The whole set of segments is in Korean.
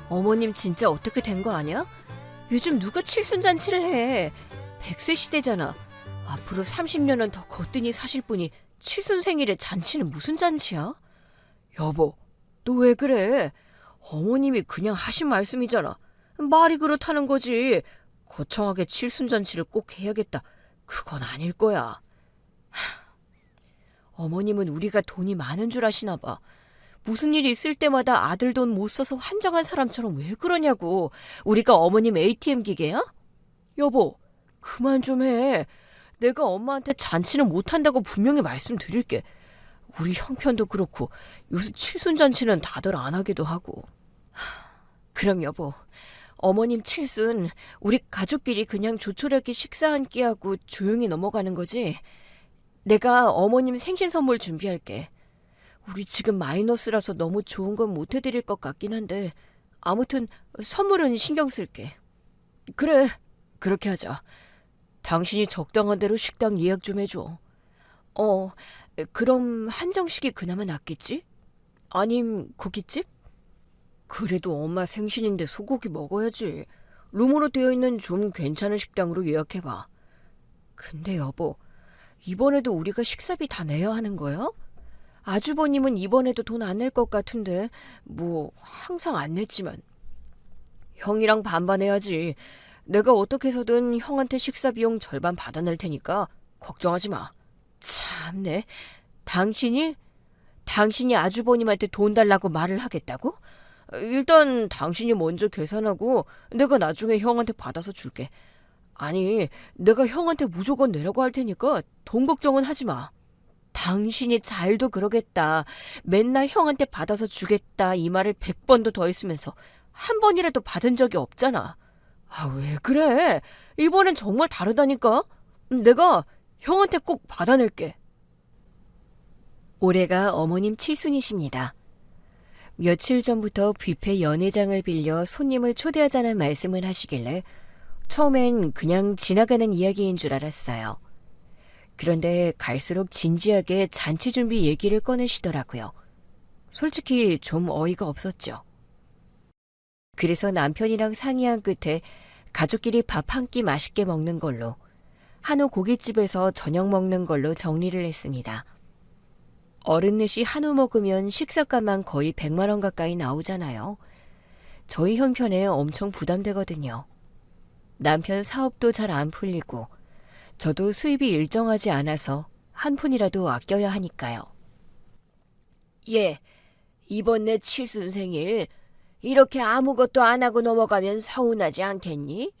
어머님 진짜 어떻게 된 거 아니야? 요즘 누가 칠순잔치를 해? 100세 시대잖아. 앞으로 30년은 더 거뜬히 사실 분이 칠순 생일에 잔치는 무슨 잔치야? 여보, 너 왜 그래? 어머님이 그냥 하신 말씀이잖아. 말이 그렇다는 거지. 거창하게 칠순잔치를 꼭 해야겠다. 그건 아닐 거야. 어머님은 우리가 돈이 많은 줄 아시나 봐. 무슨 일이 있을 때마다 아들 돈 못 써서 환장한 사람처럼 왜 그러냐고. 우리가 어머님 ATM 기계야? 여보, 그만 좀 해. 내가 엄마한테 잔치는 못한다고 분명히 말씀드릴게. 우리 형편도 그렇고 요새 칠순잔치는 다들 안 하기도 하고. 그럼 여보, 어머님 칠순 우리 가족끼리 그냥 조촐하게 식사 한 끼 하고 조용히 넘어가는 거지? 내가 어머님 생신 선물 준비할게. 우리 지금 마이너스라서 너무 좋은 건 못 해드릴 것 같긴 한데 아무튼 선물은 신경 쓸게. 그래, 그렇게 하자. 당신이 적당한 대로 식당 예약 좀 해줘. 그럼 한정식이 그나마 낫겠지? 아님 고깃집? 그래도 엄마 생신인데 소고기 먹어야지. 룸으로 되어 있는 좀 괜찮은 식당으로 예약해봐. 근데 여보, 이번에도 우리가 식사비 다 내야 하는 거야? 아주버님은 이번에도 돈 안 낼 것 같은데 뭐 항상 안 냈지만. 형이랑 반반 해야지. 내가 어떻게 해서든 형한테 식사 비용 절반 받아낼 테니까 걱정하지 마. 참네. 당신이 아주버님한테 돈 달라고 말을 하겠다고? 일단 당신이 먼저 계산하고 내가 나중에 형한테 받아서 줄게. 아니, 내가 형한테 무조건 내라고 할 테니까 돈 걱정은 하지 마. 당신이 잘도 그러겠다. 맨날 형한테 받아서 주겠다 이 말을 100번도 더 했으면서 한 번이라도 받은 적이 없잖아. 왜 그래? 이번엔 정말 다르다니까. 내가 형한테 꼭 받아낼게. 올해가 어머님 칠순이십니다. 며칠 전부터 뷔페 연회장을 빌려 손님을 초대하자는 말씀을 하시길래 처음엔 그냥 지나가는 이야기인 줄 알았어요. 그런데 갈수록 진지하게 잔치 준비 얘기를 꺼내시더라고요. 솔직히 좀 어이가 없었죠. 그래서 남편이랑 상의한 끝에 가족끼리 밥 한 끼 맛있게 먹는 걸로, 한우 고깃집에서 저녁 먹는 걸로 정리를 했습니다. 어른넷이 한우 먹으면 식사값만 거의 100만 원 가까이 나오잖아요. 저희 형편에 엄청 부담되거든요. 남편 사업도 잘 안 풀리고 저도 수입이 일정하지 않아서 한 푼이라도 아껴야 하니까요. 이번 내 칠순 생일 이렇게 아무것도 안 하고 넘어가면 서운하지 않겠니?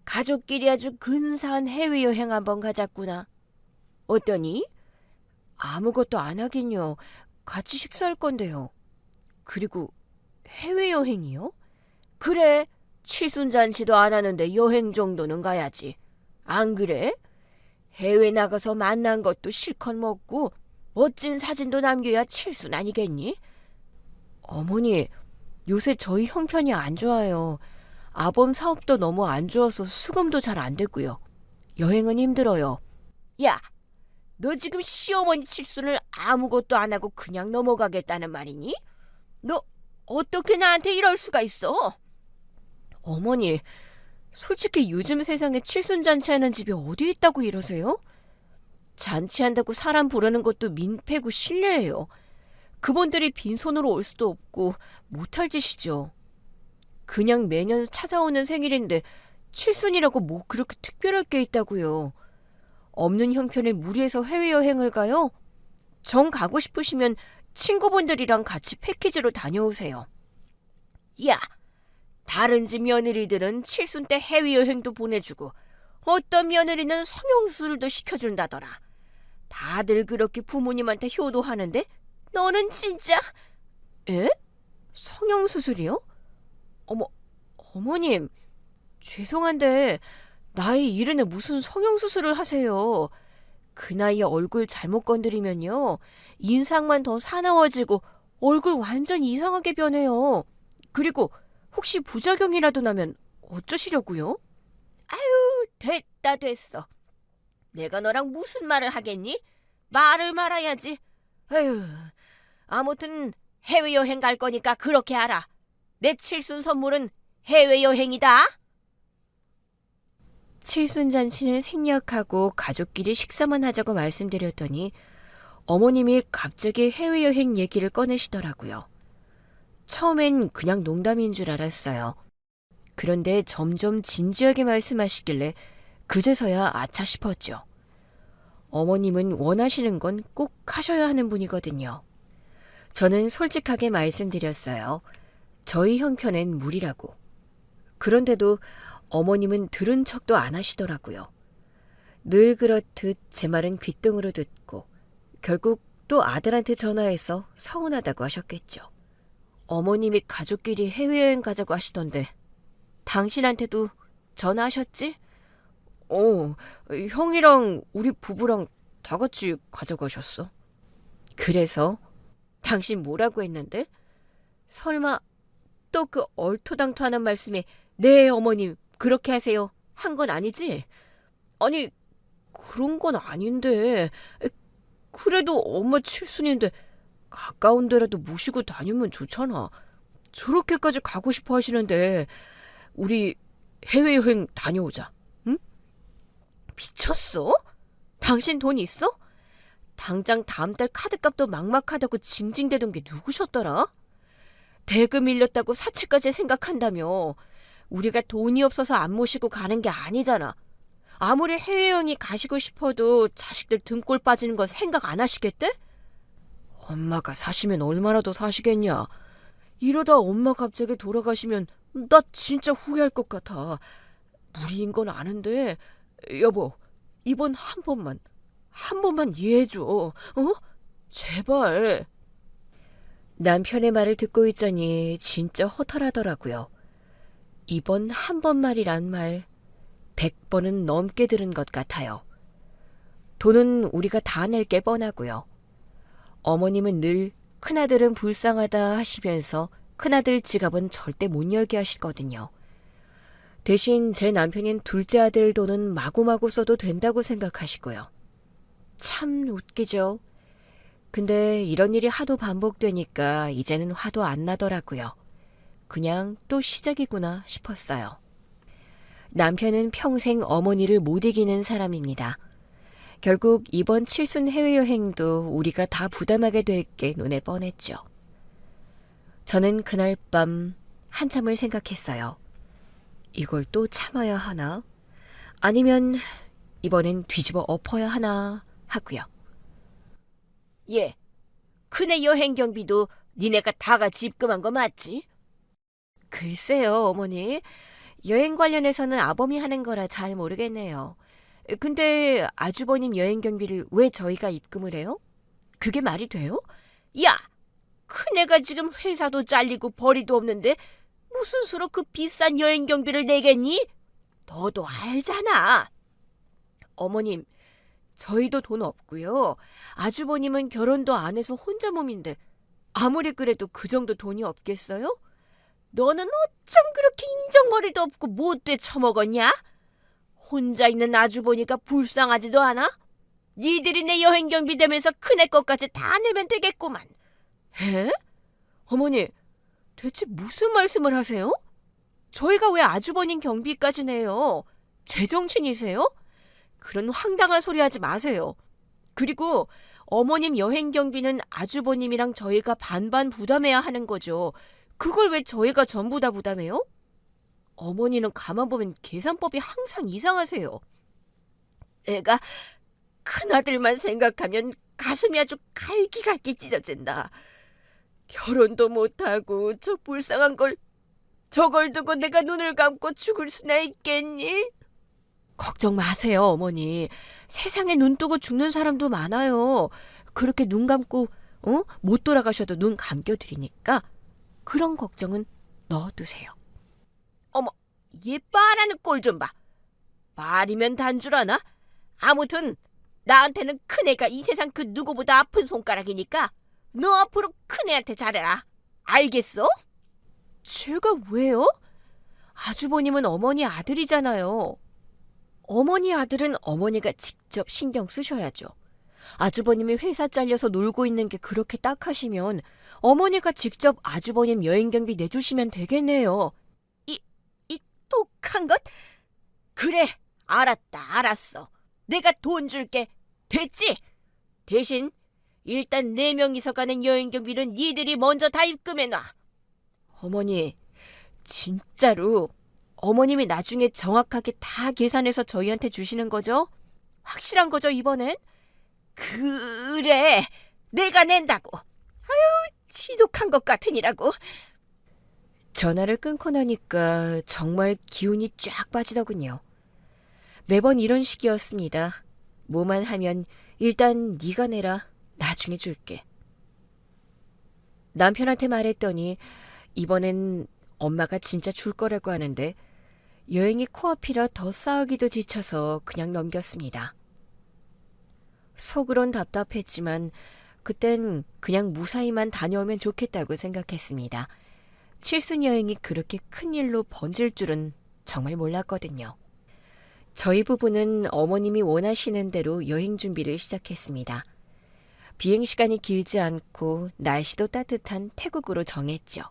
가족끼리 아주 근사한 해외여행 한번 가자꾸나. 어떠니? 아무것도 안 하긴요. 같이 식사할 건데요. 그리고 해외여행이요? 그래, 칠순잔치도 안 하는데 여행 정도는 가야지. 안 그래? 해외 나가서 만난 것도 실컷 먹고 멋진 사진도 남겨야 칠순 아니겠니? 어머니, 요새 저희 형편이 안 좋아요. 아범 사업도 너무 안 좋아서 수금도 잘 안 되고요. 여행은 힘들어요. 야, 너 지금 시어머니 칠순을 아무것도 안 하고 그냥 넘어가겠다는 말이니? 너 어떻게 나한테 이럴 수가 있어? 어머니, 솔직히 요즘 세상에 칠순잔치 하는 집이 어디 있다고 이러세요? 잔치한다고 사람 부르는 것도 민폐고 실례예요. 그분들이 빈손으로 올 수도 없고 못할 짓이죠. 그냥 매년 찾아오는 생일인데 칠순이라고 뭐 그렇게 특별할 게 있다고요. 없는 형편에 무리해서 해외여행을 가요? 정 가고 싶으시면 친구분들이랑 같이 패키지로 다녀오세요. 야, 다른 집 며느리들은 칠순 때 해외여행도 보내주고 어떤 며느리는 성형수술도 시켜준다더라. 다들 그렇게 부모님한테 효도하는데 너는 진짜... 에? 성형수술이요? 어머님, 죄송한데 나이 이른에 무슨 성형수술을 하세요. 그 나이에 얼굴 잘못 건드리면요, 인상만 더 사나워지고 얼굴 완전 이상하게 변해요. 그리고 혹시 부작용이라도 나면 어쩌시려고요? 아유, 됐어. 내가 너랑 무슨 말을 하겠니? 말을 말아야지. 아유, 아무튼 해외여행 갈 거니까 그렇게 알아. 내 칠순 선물은 해외여행이다. 칠순 잔치는 생략하고 가족끼리 식사만 하자고 말씀드렸더니 어머님이 갑자기 해외여행 얘기를 꺼내시더라고요. 처음엔 그냥 농담인 줄 알았어요. 그런데 점점 진지하게 말씀하시길래 그제서야 아차 싶었죠. 어머님은 원하시는 건 꼭 하셔야 하는 분이거든요. 저는 솔직하게 말씀드렸어요. 저희 형편엔 무리라고. 그런데도 어머님은 들은 척도 안 하시더라고요. 늘 그렇듯 제 말은 귓등으로 듣고 결국 또 아들한테 전화해서 서운하다고 하셨겠죠. 어머님이 가족끼리 해외여행 가자고 하시던데 당신한테도 전화하셨지? 형이랑 우리 부부랑 다 같이 가자고 하셨어. 그래서 당신 뭐라고 했는데? 설마 또 그 얼토당토하는 말씀에 네 어머님 그렇게 하세요 한 건 아니지? 아니 그런 건 아닌데 그래도 엄마 칠순인데 가까운 데라도 모시고 다니면 좋잖아. 저렇게까지 가고 싶어 하시는데 우리 해외여행 다녀오자. 응? 미쳤어? 당신 돈 있어? 당장 다음 달 카드값도 막막하다고 징징대던 게 누구셨더라? 대금 밀렸다고 사채까지 생각한다며. 우리가 돈이 없어서 안 모시고 가는 게 아니잖아. 아무리 해외여행이 가시고 싶어도 자식들 등골 빠지는 건 생각 안 하시겠대? 엄마가 사시면 얼마나 더 사시겠냐. 이러다 엄마 갑자기 돌아가시면 나 진짜 후회할 것 같아. 무리인 건 아는데 여보 이번 한 번만 이해해줘. 제발. 남편의 말을 듣고 있자니 진짜 허탈하더라고요. 이번 한 번만이란 말 100번은 넘게 들은 것 같아요. 돈은 우리가 다 낼 게 뻔하고요. 어머님은 늘 큰아들은 불쌍하다 하시면서 큰아들 지갑은 절대 못 열게 하시거든요. 대신 제 남편인 둘째 아들 돈은 마구마구 써도 된다고 생각하시고요. 참 웃기죠. 근데 이런 일이 하도 반복되니까 이제는 화도 안 나더라고요. 그냥 또 시작이구나 싶었어요. 남편은 평생 어머니를 못 이기는 사람입니다. 결국 이번 칠순 해외여행도 우리가 다 부담하게 될 게 눈에 뻔했죠. 저는 그날 밤 한참을 생각했어요. 이걸 또 참아야 하나? 아니면 이번엔 뒤집어 엎어야 하나 하고요. 예, 큰애 여행 경비도 니네가 다 같이 입금한 거 맞지? 글쎄요, 어머니. 여행 관련해서는 아범이 하는 거라 잘 모르겠네요. 근데 아주버님 여행 경비를 왜 저희가 입금을 해요? 그게 말이 돼요? 야! 큰애가 지금 회사도 잘리고 벌이도 없는데 무슨 수로 그 비싼 여행 경비를 내겠니? 너도 알잖아. 어머님, 저희도 돈 없고요. 아주버님은 결혼도 안 해서 혼자 몸인데 아무리 그래도 그 정도 돈이 없겠어요? 너는 어쩜 그렇게 인정머리도 없고 못돼 처먹었냐? 혼자 있는 아주버니까 불쌍하지도 않아? 니들이 내 여행 경비 되면서 큰애 것까지 다 내면 되겠구만. 에? 어머니, 대체 무슨 말씀을 하세요? 저희가 왜 아주버님 경비까지 내요? 제정신이세요? 그런 황당한 소리 하지 마세요. 그리고 어머님 여행 경비는 아주버님이랑 저희가 반반 부담해야 하는 거죠. 그걸 왜 저희가 전부 다 부담해요? 어머니는 가만 보면 계산법이 항상 이상하세요. 내가 큰아들만 생각하면 가슴이 아주 갈기갈기 찢어진다. 결혼도 못하고 저 불쌍한 걸 저걸 두고 내가 눈을 감고 죽을 수나 있겠니? 걱정 마세요, 어머니. 세상에 눈 뜨고 죽는 사람도 많아요. 그렇게 눈 감고 못 돌아가셔도 눈 감겨드리니까 그런 걱정은 넣어두세요. 어머, 얘 말하는 꼴 좀 봐. 말이면 단 줄 아나? 아무튼 나한테는 큰애가 이 세상 그 누구보다 아픈 손가락이니까 너 앞으로 큰애한테 잘해라. 알겠어? 제가 왜요? 아주버님은 어머니 아들이잖아요. 어머니 아들은 어머니가 직접 신경 쓰셔야죠. 아주버님이 회사 잘려서 놀고 있는 게 그렇게 딱하시면 어머니가 직접 아주버님 여행 경비 내주시면 되겠네요. 이 똑한 것? 그래, 알았어. 내가 돈 줄게. 됐지? 대신 일단 4명이서 가는 여행 경비는 니들이 먼저 다 입금해놔. 어머니, 진짜로 어머님이 나중에 정확하게 다 계산해서 저희한테 주시는 거죠? 확실한 거죠, 이번엔? 그래, 내가 낸다고. 아유, 지독한 것 같으니라고. 전화를 끊고 나니까 정말 기운이 쫙 빠지더군요. 매번 이런 식이었습니다. 뭐만 하면 일단 네가 내라, 나중에 줄게. 남편한테 말했더니 이번엔 엄마가 진짜 줄 거라고 하는데 여행이 코앞이라 더 싸우기도 지쳐서 그냥 넘겼습니다. 속으론 답답했지만 그땐 그냥 무사히만 다녀오면 좋겠다고 생각했습니다. 칠순 여행이 그렇게 큰일로 번질 줄은 정말 몰랐거든요. 저희 부부는 어머님이 원하시는 대로 여행 준비를 시작했습니다. 비행시간이 길지 않고 날씨도 따뜻한 태국으로 정했죠.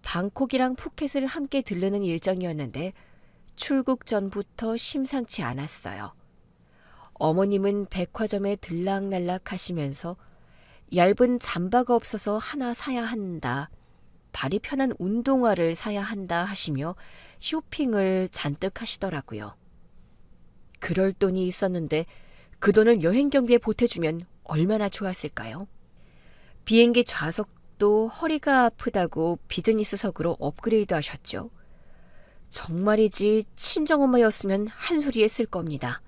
방콕이랑 푸켓을 함께 들르는 일정이었는데 출국 전부터 심상치 않았어요. 어머님은 백화점에 들락날락 하시면서 얇은 잠바가 없어서 하나 사야 한다, 발이 편한 운동화를 사야 한다 하시며 쇼핑을 잔뜩 하시더라고요. 그럴 돈이 있었는데 그 돈을 여행 경비에 보태주면 얼마나 좋았을까요? 비행기 좌석도 허리가 아프다고 비즈니스석으로 업그레이드 하셨죠. 정말이지 친정엄마였으면 한 소리 했을 겁니다.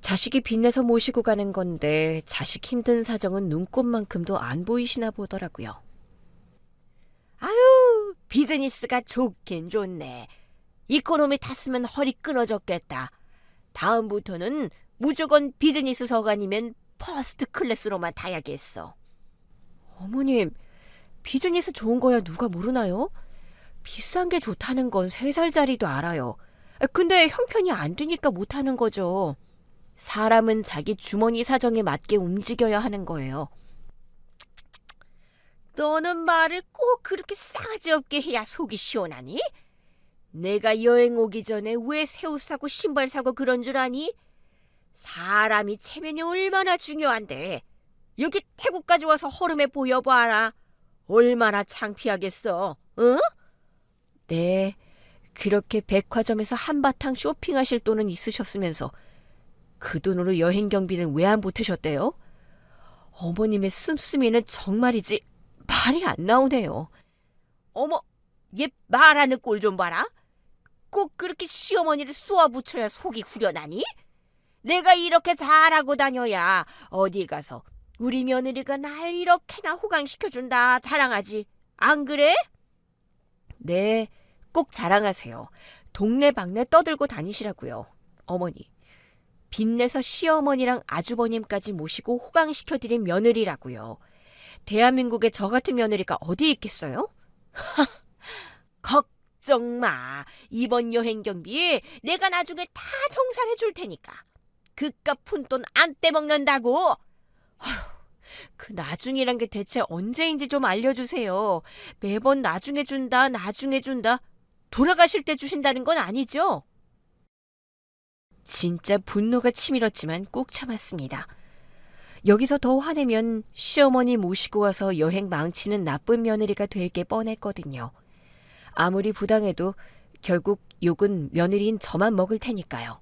자식이 빚내서 모시고 가는 건데 자식 힘든 사정은 눈꼽만큼도 안 보이시나 보더라고요. 아유, 비즈니스가 좋긴 좋네. 이코노미 탔으면 허리 끊어졌겠다. 다음부터는 무조건 비즈니스석 아니면 퍼스트 클래스로만 타야겠어. 어머님, 비즈니스 좋은 거야 누가 모르나요? 비싼 게 좋다는 건 3살짜리도 알아요. 근데 형편이 안 되니까 못하는 거죠. 사람은 자기 주머니 사정에 맞게 움직여야 하는 거예요. 너는 말을 꼭 그렇게 싸가지 없게 해야 속이 시원하니? 내가 여행 오기 전에 왜 새 옷 사고 신발 사고 그런 줄 아니? 사람이 체면이 얼마나 중요한데 여기 태국까지 와서 허름해 보여봐라. 얼마나 창피하겠어, 응? 네, 그렇게 백화점에서 한바탕 쇼핑하실 돈은 있으셨으면서 그 돈으로 여행 경비는 왜 안 보태셨대요? 어머님의 씀씀이는 정말이지 말이 안 나오네요. 어머, 얘 말하는 꼴 좀 봐라. 꼭 그렇게 시어머니를 쏘아붙여야 속이 후련하니? 내가 이렇게 잘하고 다녀야 어디 가서 우리 며느리가 날 이렇게나 호강시켜준다 자랑하지. 안 그래? 네, 꼭 자랑하세요. 동네방네 떠들고 다니시라고요. 어머니, 빚내서 시어머니랑 아주버님까지 모시고 호강시켜드린 며느리라고요. 대한민국에 저 같은 며느리가 어디 있겠어요? 걱정 마. 이번 여행 경비에 내가 나중에 다 정산해 줄 테니까. 그깟 푼돈 안 떼먹는다고. 아휴, 그 나중이란 게 대체 언제인지 좀 알려주세요. 매번 나중에 준다, 나중에 준다. 돌아가실 때 주신다는 건 아니죠? 진짜 분노가 치밀었지만 꾹 참았습니다. 여기서 더 화내면 시어머니 모시고 와서 여행 망치는 나쁜 며느리가 될 게 뻔했거든요. 아무리 부당해도 결국 욕은 며느리인 저만 먹을 테니까요.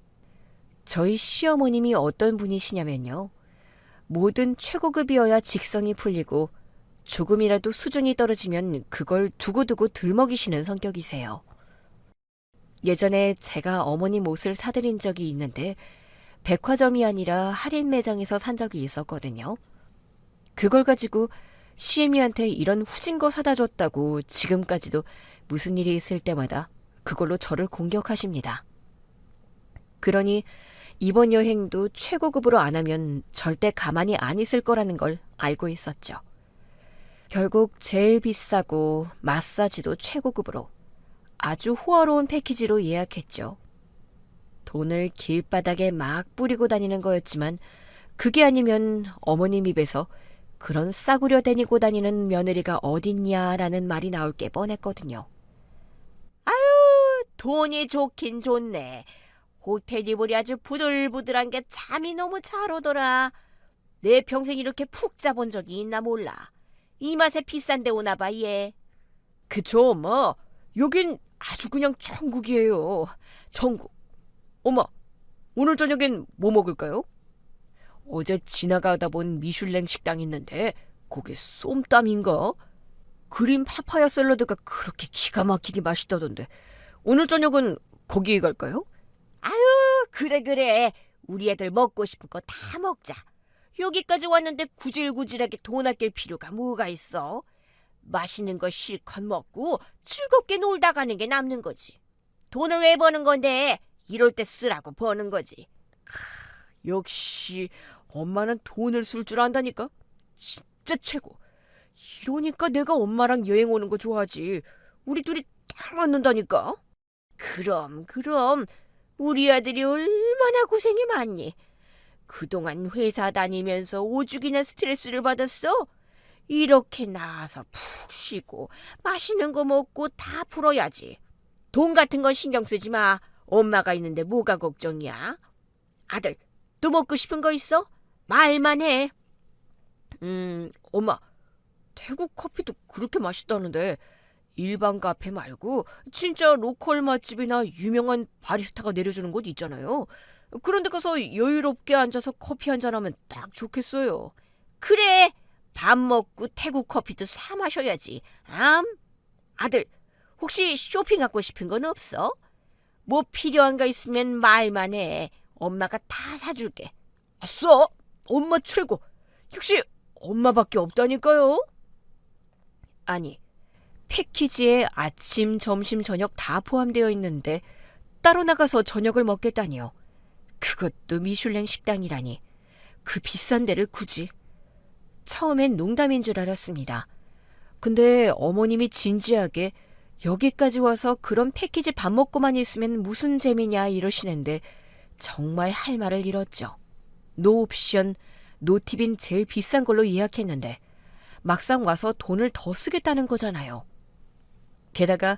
저희 시어머님이 어떤 분이시냐면요. 뭐든 최고급이어야 직성이 풀리고 조금이라도 수준이 떨어지면 그걸 두고두고 들먹이시는 성격이세요. 예전에 제가 어머님 옷을 사드린 적이 있는데 백화점이 아니라 할인 매장에서 산 적이 있었거든요. 그걸 가지고 시애미한테 이런 후진 거 사다 줬다고 지금까지도 무슨 일이 있을 때마다 그걸로 저를 공격하십니다. 그러니 이번 여행도 최고급으로 안 하면 절대 가만히 안 있을 거라는 걸 알고 있었죠. 결국 제일 비싸고 마사지도 최고급으로 아주 호화로운 패키지로 예약했죠. 돈을 길바닥에 막 뿌리고 다니는 거였지만 그게 아니면 어머님 입에서 그런 싸구려 데리고 다니는 며느리가 어딨냐라는 말이 나올 게 뻔했거든요. 아유, 돈이 좋긴 좋네. 호텔 이불이 아주 부들부들한 게 잠이 너무 잘 오더라. 내 평생 이렇게 푹 자본 적이 있나 몰라. 이 맛에 비싼 데 오나 봐, 얘. 그쵸, 엄마. 여긴 아주 그냥 천국이에요. 천국. 엄마, 오늘 저녁엔 뭐 먹을까요? 어제 지나가다 본 미슐랭 식당 있는데 거기 쏨땀인가? 그린 파파야 샐러드가 그렇게 기가 막히게 맛있다던데 오늘 저녁은 거기 갈까요? 아유, 그래. 우리 애들 먹고 싶은 거 다 먹자. 여기까지 왔는데 구질구질하게 돈 아낄 필요가 뭐가 있어? 맛있는 거 실컷 먹고 즐겁게 놀다 가는 게 남는 거지. 돈을 왜 버는 건데? 이럴 때 쓰라고 버는 거지. 역시 엄마는 돈을 쓸 줄 안다니까. 진짜 최고. 이러니까 내가 엄마랑 여행 오는 거 좋아하지. 우리 둘이 딱 맞는다니까. 그럼. 우리 아들이 얼마나 고생이 많니. 그동안 회사 다니면서 오죽이나 스트레스를 받았어. 이렇게 나와서 푹 쉬고 맛있는 거 먹고 다 풀어야지. 돈 같은 건 신경 쓰지 마. 엄마가 있는데 뭐가 걱정이야. 아들, 또 먹고 싶은 거 있어? 말만 해. 엄마, 태국 커피도 그렇게 맛있다는데 일반 카페 말고 진짜 로컬 맛집이나 유명한 바리스타가 내려주는 곳 있잖아요. 그런 데 가서 여유롭게 앉아서 커피 한잔하면 딱 좋겠어요. 그래, 밥 먹고 태국 커피도 사 마셔야지. 아들, 혹시 쇼핑하고 싶은 건 없어? 뭐 필요한 거 있으면 말만 해. 엄마가 다 사줄게. 아싸! 엄마 최고! 역시 엄마밖에 없다니까요. 아니, 패키지에 아침, 점심, 저녁 다 포함되어 있는데 따로 나가서 저녁을 먹겠다니요. 그것도 미슐랭 식당이라니. 그 비싼 데를 굳이. 처음엔 농담인 줄 알았습니다. 근데 어머님이 진지하게 여기까지 와서 그런 패키지 밥 먹고만 있으면 무슨 재미냐 이러시는데 정말 할 말을 잃었죠. 노 옵션, 노 팁인 제일 비싼 걸로 예약했는데 막상 와서 돈을 더 쓰겠다는 거잖아요. 게다가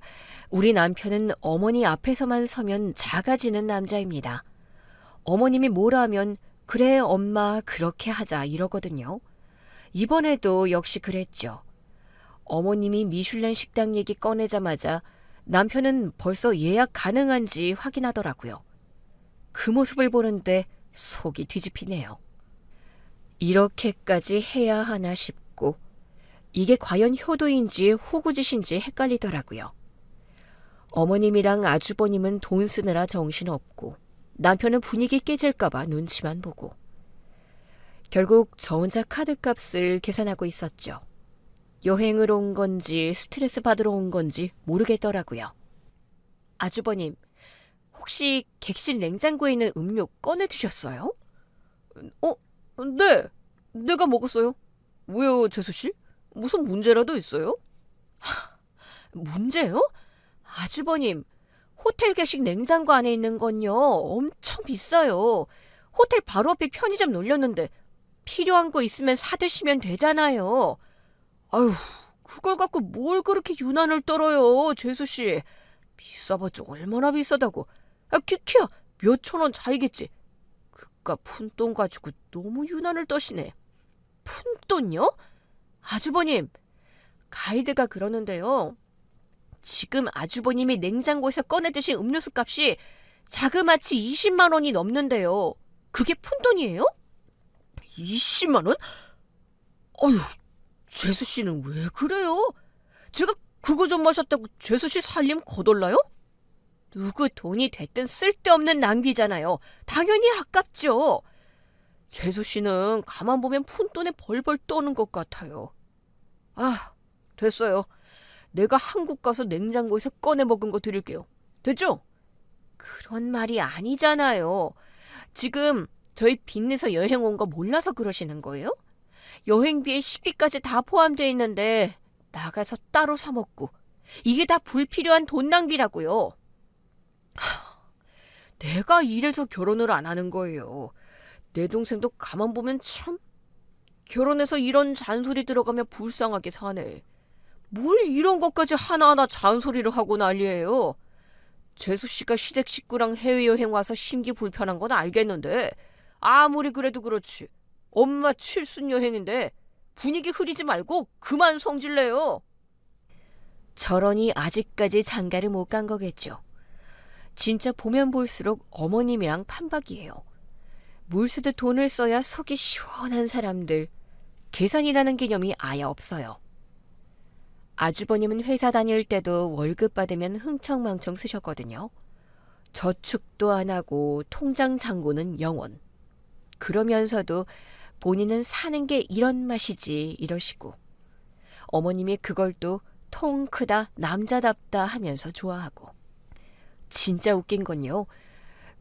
우리 남편은 어머니 앞에서만 서면 작아지는 남자입니다. 어머님이 뭐라 하면 그래 엄마 그렇게 하자 이러거든요. 이번에도 역시 그랬죠. 어머님이 미슐랭 식당 얘기 꺼내자마자 남편은 벌써 예약 가능한지 확인하더라고요. 그 모습을 보는데 속이 뒤집히네요. 이렇게까지 해야 하나 싶고 이게 과연 효도인지 호구짓인지 헷갈리더라고요. 어머님이랑 아주버님은 돈 쓰느라 정신없고 남편은 분위기 깨질까봐 눈치만 보고 결국 저 혼자 카드값을 계산하고 있었죠. 여행을 온 건지 스트레스 받으러 온 건지 모르겠더라고요. 아주버님, 혹시 객실 냉장고에 있는 음료 꺼내두셨어요? 네, 내가 먹었어요. 왜요, 재수씨? 무슨 문제라도 있어요? 문제요? 아주버님, 호텔 게식 냉장고 안에 있는 건요 엄청 비싸요. 호텔 바로 앞에 편의점 놀렸는데 필요한 거 있으면 사드시면 되잖아요. 아유, 그걸 갖고 뭘 그렇게 유난을 떨어요, 재수씨. 비싸봤자 얼마나 비싸다고. 키키야, 몇천 원 차이겠지. 그깟 푼돈 가지고 너무 유난을 떠시네. 푼돈요? 아주버님, 가이드가 그러는데요. 지금 아주버님이 냉장고에서 꺼내드신 음료수 값이 자그마치 20만 원이 넘는데요. 그게 푼돈이에요? 20만 원? 어휴, 재수씨는 왜 그래요? 제가 그거 좀 마셨다고 재수씨 살림 거덜나요? 누구 돈이 됐든 쓸데없는 낭비잖아요. 당연히 아깝죠. 재수씨는 가만 보면 푼돈에 벌벌 떠는 것 같아요. 됐어요. 내가 한국 가서 냉장고에서 꺼내 먹은 거 드릴게요. 됐죠? 그런 말이 아니잖아요. 지금 저희 빚내서 여행 온 거 몰라서 그러시는 거예요? 여행비에 식비까지 다 포함되어 있는데 나가서 따로 사 먹고 이게 다 불필요한 돈 낭비라고요. 내가 이래서 결혼을 안 하는 거예요. 내 동생도 가만 보면 참 결혼해서 이런 잔소리 들어가며 불쌍하게 사네. 뭘 이런 것까지 하나하나 잔소리를 하고 난리예요. 재수 씨가 시댁 식구랑 해외여행 와서 심기 불편한 건 알겠는데 아무리 그래도 그렇지. 엄마 칠순 여행인데 분위기 흐리지 말고 그만 성질내요. 저러니 아직까지 장가를 못 간 거겠죠. 진짜 보면 볼수록 어머님이랑 판박이에요. 물 쓰듯 돈을 써야 속이 시원한 사람들. 계산이라는 개념이 아예 없어요. 아주버님은 회사 다닐 때도 월급 받으면 흥청망청 쓰셨거든요. 저축도 안 하고 통장 잔고는 0원. 그러면서도 본인은 사는 게 이런 맛이지 이러시고 어머님이 그걸 또 통 크다 남자답다 하면서 좋아하고 진짜 웃긴 건요.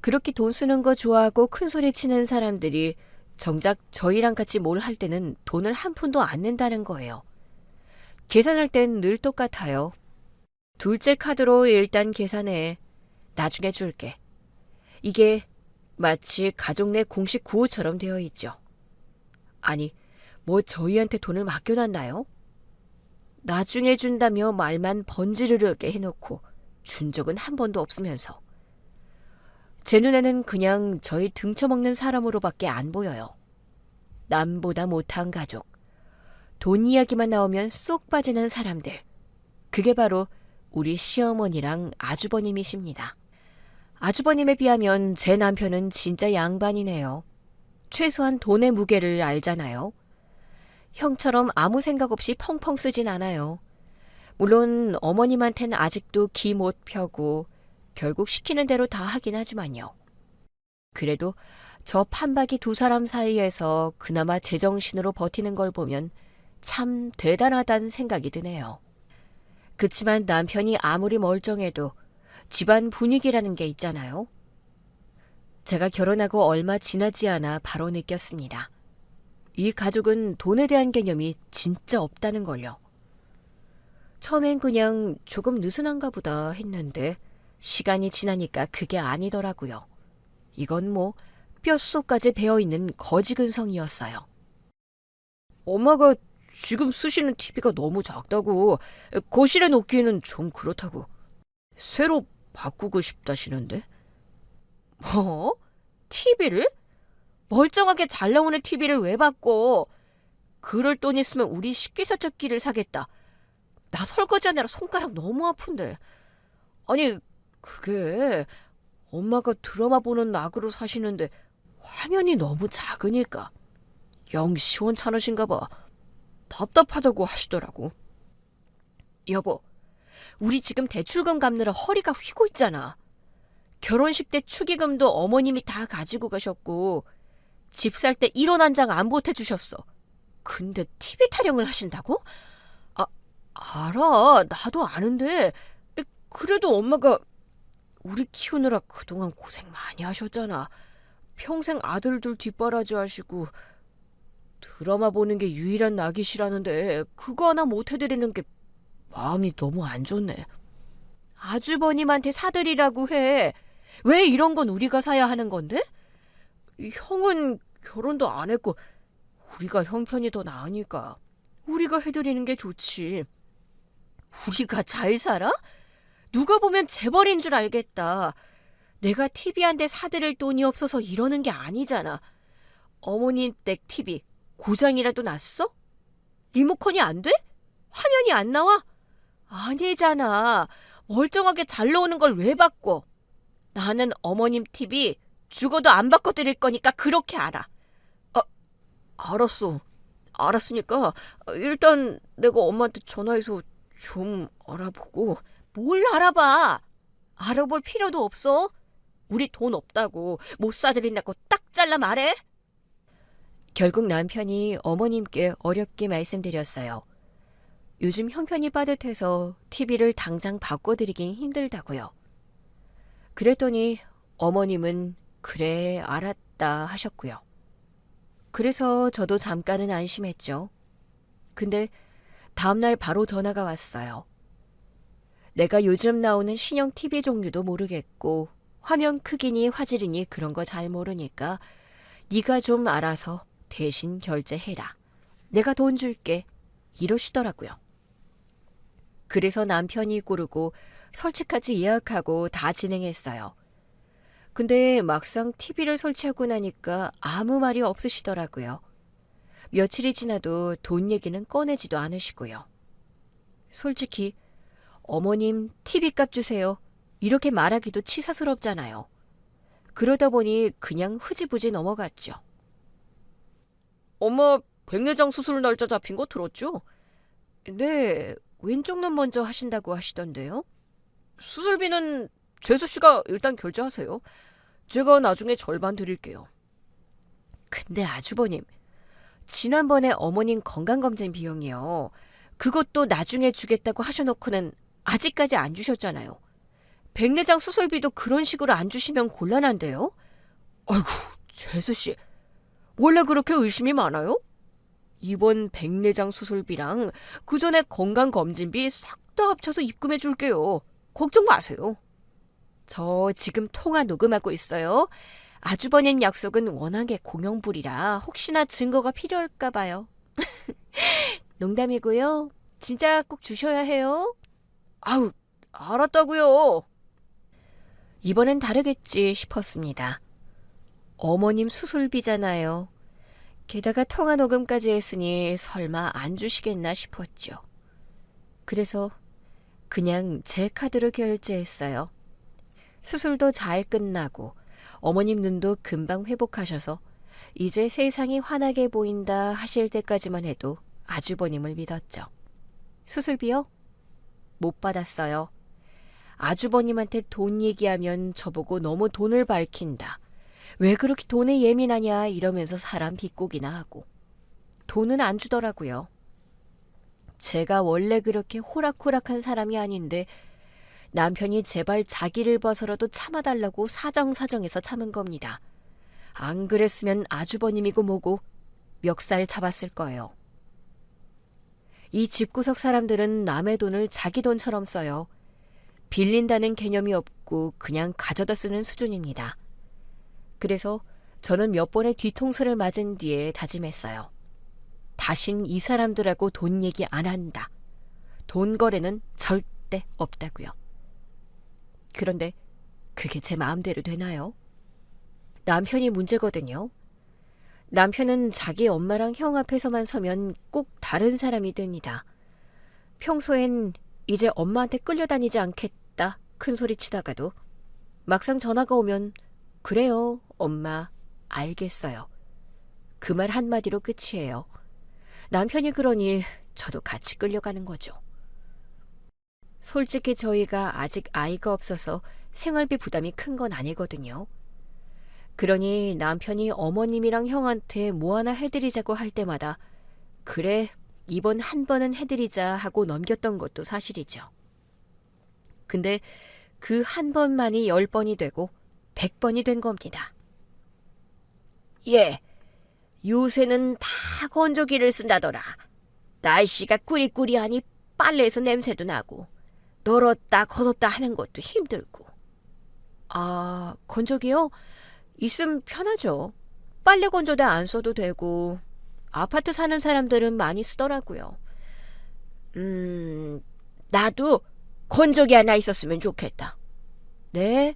그렇게 돈 쓰는 거 좋아하고 큰소리 치는 사람들이 정작 저희랑 같이 뭘 할 때는 돈을 한 푼도 안 낸다는 거예요. 계산할 땐 늘 똑같아요. 둘째 카드로 일단 계산해. 나중에 줄게. 이게 마치 가족 내 공식 구호처럼 되어 있죠. 아니, 뭐 저희한테 돈을 맡겨놨나요? 나중에 준다며 말만 번지르르게 해놓고 준 적은 한 번도 없으면서. 제 눈에는 그냥 저희 등쳐먹는 사람으로밖에 안 보여요. 남보다 못한 가족. 돈 이야기만 나오면 쏙 빠지는 사람들. 그게 바로 우리 시어머니랑 아주버님이십니다. 아주버님에 비하면 제 남편은 진짜 양반이네요. 최소한 돈의 무게를 알잖아요. 형처럼 아무 생각 없이 펑펑 쓰진 않아요. 물론 어머님한테는 아직도 기 못 펴고 결국 시키는 대로 다 하긴 하지만요. 그래도 저 판박이 두 사람 사이에서 그나마 제정신으로 버티는 걸 보면 참 대단하다는 생각이 드네요. 그치만 남편이 아무리 멀쩡해도 집안 분위기라는 게 있잖아요. 제가 결혼하고 얼마 지나지 않아 바로 느꼈습니다. 이 가족은 돈에 대한 개념이 진짜 없다는 걸요. 처음엔 그냥 조금 느슨한가 보다 했는데 시간이 지나니까 그게 아니더라고요. 이건 뭐 뼛속까지 배어있는 거지근성이었어요. 엄마가 지금 쓰시는 TV가 너무 작다고 거실에 놓기에는 좀 그렇다고 새로 바꾸고 싶다시는데? 뭐? TV를? 멀쩡하게 잘 나오는 TV를 왜 바꿔? 그럴 돈 있으면 우리 식기세척기를 사겠다. 나 설거지하느라 손가락 너무 아픈데. 아니 그게 엄마가 드라마 보는 낙으로 사시는데 화면이 너무 작으니까 영 시원찮으신가 봐. 답답하다고 하시더라고. 여보, 우리 지금 대출금 갚느라 허리가 휘고 있잖아. 결혼식 때 축의금도 어머님이 다 가지고 가셨고 집 살 때 1원 한 장 안 보태주셨어. 근데 TV 타령을 하신다고? 알아. 나도 아는데 그래도 엄마가 우리 키우느라 그동안 고생 많이 하셨잖아. 평생 아들들 뒷바라지 하시고 드라마 보는 게 유일한 낙이시라는데 그거 하나 못 해드리는 게 마음이 너무 안 좋네. 아주버님한테 사드리라고 해. 왜 이런 건 우리가 사야 하는 건데? 형은 결혼도 안 했고 우리가 형편이 더 나으니까 우리가 해드리는 게 좋지. 우리가 잘 살아? 누가 보면 재벌인 줄 알겠다. 내가 TV 한 대 사드릴 돈이 없어서 이러는 게 아니잖아. 어머님 댁 TV 고장이라도 났어? 리모컨이 안 돼? 화면이 안 나와? 아니잖아. 멀쩡하게 잘 나오는 걸 왜 바꿔? 나는 어머님 TV 죽어도 안 바꿔드릴 거니까 그렇게 알아. 알았어. 알았으니까 일단 내가 엄마한테 전화해서 좀 알아보고. 뭘 알아봐. 알아볼 필요도 없어. 우리 돈 없다고 못 사드린다고 딱 잘라 말해. 결국 남편이 어머님께 어렵게 말씀드렸어요. 요즘 형편이 빠듯해서 TV를 당장 바꿔드리긴 힘들다고요. 그랬더니 어머님은 그래 알았다 하셨고요. 그래서 저도 잠깐은 안심했죠. 근데 다음날 바로 전화가 왔어요. 내가 요즘 나오는 신형 TV 종류도 모르겠고 화면 크기니 화질이니 그런 거 잘 모르니까 네가 좀 알아서 대신 결제해라. 내가 돈 줄게. 이러시더라고요. 그래서 남편이 고르고 설치까지 예약하고 다 진행했어요. 근데 막상 TV를 설치하고 나니까 아무 말이 없으시더라고요. 며칠이 지나도 돈 얘기는 꺼내지도 않으시고요. 솔직히 어머님 TV값 주세요. 이렇게 말하기도 치사스럽잖아요. 그러다 보니 그냥 흐지부지 넘어갔죠. 엄마 백내장 수술 날짜 잡힌 거 들었죠? 네, 왼쪽 눈 먼저 하신다고 하시던데요. 수술비는 재수 씨가 일단 결제하세요. 제가 나중에 절반 드릴게요. 근데 아주버님, 지난번에 어머님 건강검진 비용이요. 그것도 나중에 주겠다고 하셔놓고는 아직까지 안 주셨잖아요. 백내장 수술비도 그런 식으로 안 주시면 곤란한데요? 아이고, 재수씨. 원래 그렇게 의심이 많아요? 이번 백내장 수술비랑 그 전에 건강검진비 싹 다 합쳐서 입금해 줄게요. 걱정 마세요. 저 지금 통화 녹음하고 있어요. 아주버님 약속은 워낙에 공영불이라 혹시나 증거가 필요할까 봐요. 농담이고요. 진짜 꼭 주셔야 해요. 아우, 알았다고요. 이번엔 다르겠지 싶었습니다. 어머님 수술비잖아요. 게다가 통화 녹음까지 했으니 설마 안 주시겠나 싶었죠. 그래서 그냥 제 카드로 결제했어요. 수술도 잘 끝나고 어머님 눈도 금방 회복하셔서 이제 세상이 환하게 보인다 하실 때까지만 해도 아주버님을 믿었죠. 수술비요? 못 받았어요. 아주버님한테 돈 얘기하면 저보고 너무 돈을 밝힌다. 왜 그렇게 돈에 예민하냐 이러면서 사람 비꼬기나 하고. 돈은 안 주더라고요. 제가 원래 그렇게 호락호락한 사람이 아닌데 남편이 제발 자기를 봐서라도 참아달라고 사정사정해서 참은 겁니다. 안 그랬으면 아주버님이고 뭐고 멱살 잡았을 거예요. 이 집구석 사람들은 남의 돈을 자기 돈처럼 써요. 빌린다는 개념이 없고 그냥 가져다 쓰는 수준입니다. 그래서 저는 몇 번의 뒤통수를 맞은 뒤에 다짐했어요. 다신 이 사람들하고 돈 얘기 안 한다. 돈 거래는 절대 없다고요. 그런데 그게 제 마음대로 되나요? 남편이 문제거든요. 남편은 자기 엄마랑 형 앞에서만 서면 꼭 다른 사람이 됩니다. 평소엔 이제 엄마한테 끌려다니지 않겠다 큰 소리 치다가도 막상 전화가 오면 그래요, 엄마, 알겠어요. 그 말 한마디로 끝이에요. 남편이 그러니 저도 같이 끌려가는 거죠. 솔직히 저희가 아직 아이가 없어서 생활비 부담이 큰 건 아니거든요. 그러니 남편이 어머님이랑 형한테 뭐 하나 해드리자고 할 때마다 그래, 이번 한 번은 해드리자 하고 넘겼던 것도 사실이죠. 근데 그 한 번만이 10번이 되고 100번이 된 겁니다. 예, 요새는 다 건조기를 쓴다더라. 날씨가 꾸리꾸리하니 빨래에서 냄새도 나고 널었다 걷었다 하는 것도 힘들고. 아, 건조기요? 있으면 편하죠. 빨래 건조대 안 써도 되고 아파트 사는 사람들은 많이 쓰더라고요. 나도 건조기 하나 있었으면 좋겠다. 네,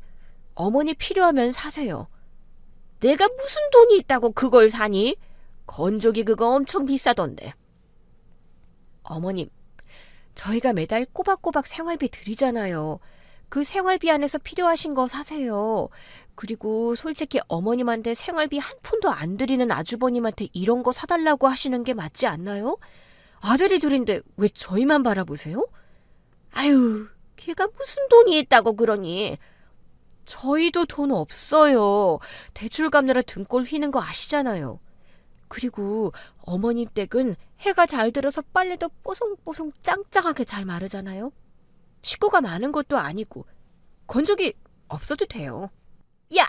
어머니 필요하면 사세요. 내가 무슨 돈이 있다고 그걸 사니? 건조기 그거 엄청 비싸던데. 어머님, 저희가 매달 꼬박꼬박 생활비 드리잖아요. 그 생활비 안에서 필요하신 거 사세요. 그리고 솔직히 어머님한테 생활비 한 푼도 안 드리는 아주버님한테 이런 거 사달라고 하시는 게 맞지 않나요? 아들이 둘인데 왜 저희만 바라보세요? 아유, 걔가 무슨 돈이 있다고 그러니. 저희도 돈 없어요. 대출 갚느라 등골 휘는 거 아시잖아요. 그리고 어머님 댁은 해가 잘 들어서 빨래도 뽀송뽀송 짱짱하게 잘 마르잖아요. 식구가 많은 것도 아니고 건조기 없어도 돼요. 야!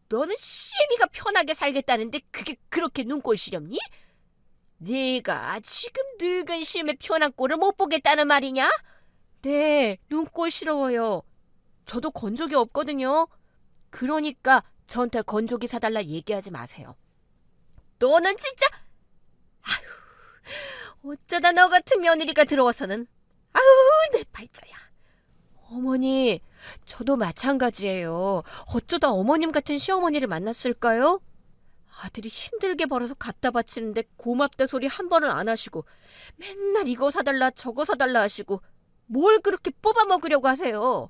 너는 시애미가 편하게 살겠다는데 그게 그렇게 눈꼴 시렵니? 네가 지금 늙은 시애미 편한 꼴을 못 보겠다는 말이냐? 네, 눈꼴 시러워요. 저도 건조기 없거든요. 그러니까 저한테 건조기 사달라 얘기하지 마세요. 너는 진짜, 아휴, 어쩌다 너 같은 며느리가 들어와서는, 아휴, 내 팔자야. 어머니, 저도 마찬가지예요. 어쩌다 어머님 같은 시어머니를 만났을까요? 아들이 힘들게 벌어서 갖다 바치는데 고맙다 소리 한 번을 안 하시고 맨날 이거 사달라 저거 사달라 하시고 뭘 그렇게 뽑아먹으려고 하세요?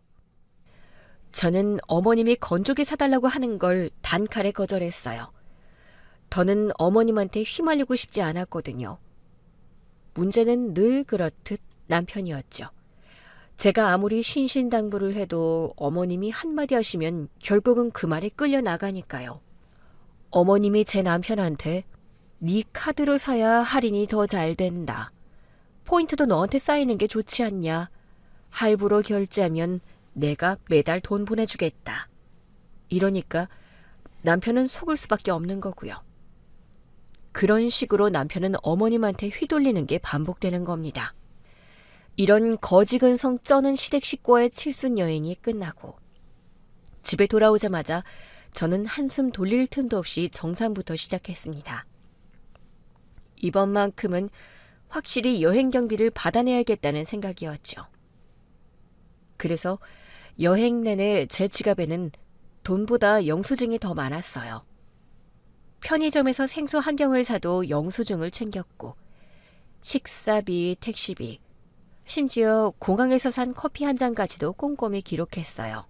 저는 어머님이 건조기 사달라고 하는 걸 단칼에 거절했어요. 더는 어머님한테 휘말리고 싶지 않았거든요. 문제는 늘 그렇듯 남편이었죠. 제가 아무리 신신당부를 해도 어머님이 한마디 하시면 결국은 그 말에 끌려나가니까요. 어머님이 제 남편한테 네 카드로 사야 할인이 더 잘 된다. 포인트도 너한테 쌓이는 게 좋지 않냐. 할부로 결제하면 내가 매달 돈 보내주겠다. 이러니까 남편은 속을 수밖에 없는 거고요. 그런 식으로 남편은 어머님한테 휘둘리는 게 반복되는 겁니다. 이런 거지근성 쩌는 시댁 식구와의 칠순 여행이 끝나고 집에 돌아오자마자 저는 한숨 돌릴 틈도 없이 정상부터 시작했습니다. 이번만큼은 확실히 여행 경비를 받아내야겠다는 생각이었죠. 그래서 여행 내내 제 지갑에는 돈보다 영수증이 더 많았어요. 편의점에서 생수 한 병을 사도 영수증을 챙겼고 식사비, 택시비, 심지어 공항에서 산 커피 한 잔까지도 꼼꼼히 기록했어요.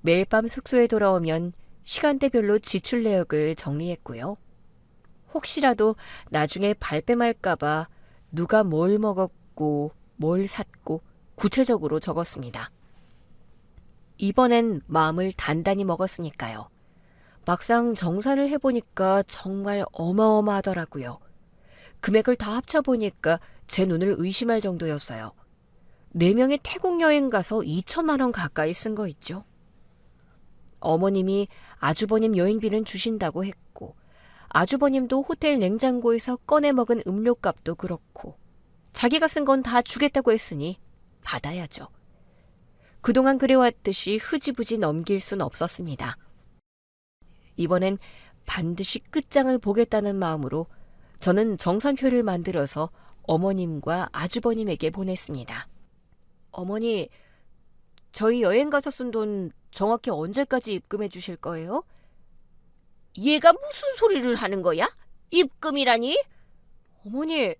매일 밤 숙소에 돌아오면 시간대별로 지출 내역을 정리했고요. 혹시라도 나중에 발뺌할까봐 누가 뭘 먹었고 뭘 샀고 구체적으로 적었습니다. 이번엔 마음을 단단히 먹었으니까요. 막상 정산을 해보니까 정말 어마어마하더라고요. 금액을 다 합쳐보니까 제 눈을 의심할 정도였어요. 4명이 태국 여행 가서 2천만 원 가까이 쓴 거 있죠. 어머님이 아주버님 여행비는 주신다고 했고 아주버님도 호텔 냉장고에서 꺼내 먹은 음료값도 그렇고 자기가 쓴 건 다 주겠다고 했으니 받아야죠. 그동안 그래왔듯이 흐지부지 넘길 순 없었습니다. 이번엔 반드시 끝장을 보겠다는 마음으로 저는 정산표를 만들어서 어머님과 아주버님에게 보냈습니다. 어머니, 저희 여행 가서 쓴 돈 정확히 언제까지 입금해 주실 거예요? 얘가 무슨 소리를 하는 거야? 입금이라니? 어머니,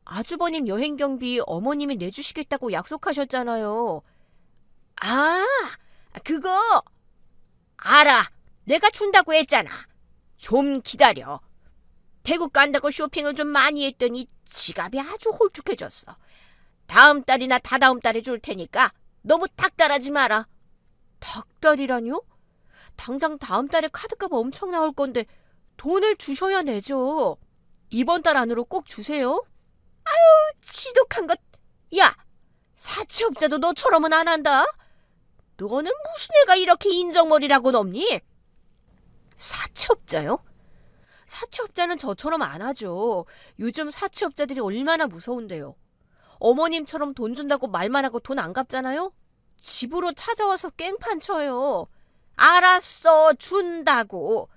아주버님 여행 경비 어머님이 내주시겠다고 약속하셨잖아요. 아, 그거 알아. 내가 준다고 했잖아. 좀 기다려. 태국 간다고 쇼핑을 좀 많이 했더니 지갑이 아주 홀쭉해졌어. 다음 달이나 다다음 달에 줄 테니까 너무 닥달하지 마라. 닥달이라뇨? 당장 다음 달에 카드값 엄청 나올 건데 돈을 주셔야 내죠. 이번 달 안으로 꼭 주세요. 아유, 지독한 것. 야, 사채업자도 너처럼은 안 한다. 너는 무슨 애가 이렇게 인정머리라고 넘니? 사채업자요? 사채업자는 저처럼 안 하죠. 요즘 사채업자들이 얼마나 무서운데요. 어머님처럼 돈 준다고 말만 하고 돈 안 갚잖아요? 집으로 찾아와서 깽판 쳐요. 알았어, 준다고.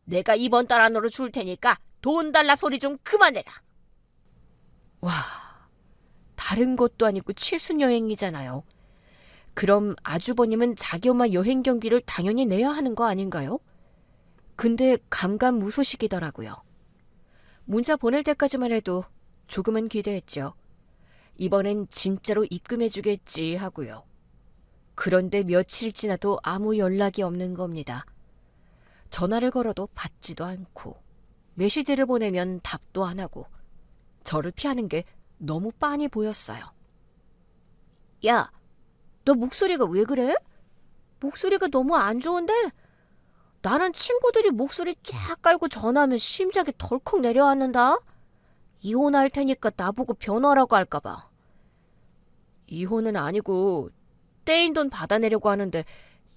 내가 이번 달 안으로 줄 테니까 돈 달라 소리 좀 그만해라. 와, 다른 것도 아니고 칠순여행이잖아요. 그럼 아주버님은 자기 엄마 여행 경비를 당연히 내야 하는 거 아닌가요? 근데 감감무소식이더라고요. 문자 보낼 때까지만 해도 조금은 기대했죠. 이번엔 진짜로 입금해주겠지 하고요. 그런데 며칠 지나도 아무 연락이 없는 겁니다. 전화를 걸어도 받지도 않고 메시지를 보내면 답도 안 하고 저를 피하는 게 너무 빤히 보였어요. 야, 너 목소리가 왜 그래? 목소리가 너무 안 좋은데? 나는 친구들이 목소리 쫙 깔고 전화하면 심장이 덜컥 내려앉는다. 이혼할 테니까 나보고 변호하라고 할까 봐. 이혼은 아니고 떼인 돈 받아내려고 하는데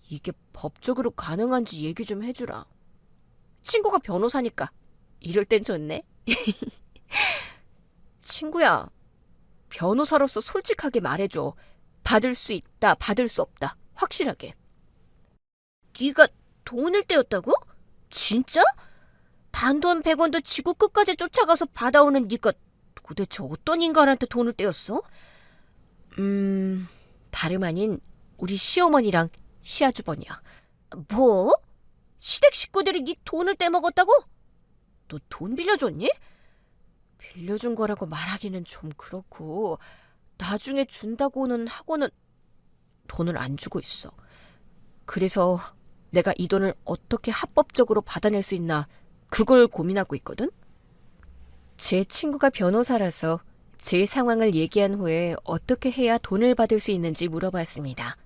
이게 법적으로 가능한지 얘기 좀 해주라. 친구가 변호사니까 이럴 땐 좋네. 친구야, 변호사로서 솔직하게 말해줘. 받을 수 있다, 받을 수 없다. 확실하게. 네가 돈을 떼었다고? 진짜? 단돈 100원도 지구 끝까지 쫓아가서 받아오는 네가 도대체 어떤 인간한테 돈을 떼었어? 다름 아닌 우리 시어머니랑 시아주버니야. 뭐? 시댁 식구들이 네 돈을 떼먹었다고? 너 돈 빌려줬니? 빌려준 거라고 말하기는 좀 그렇고 나중에 준다고는 하고는 돈을 안 주고 있어. 그래서 내가 이 돈을 어떻게 합법적으로 받아낼 수 있나 그걸 고민하고 있거든? 제 친구가 변호사라서 제 상황을 얘기한 후에 어떻게 해야 돈을 받을 수 있는지 물어봤습니다.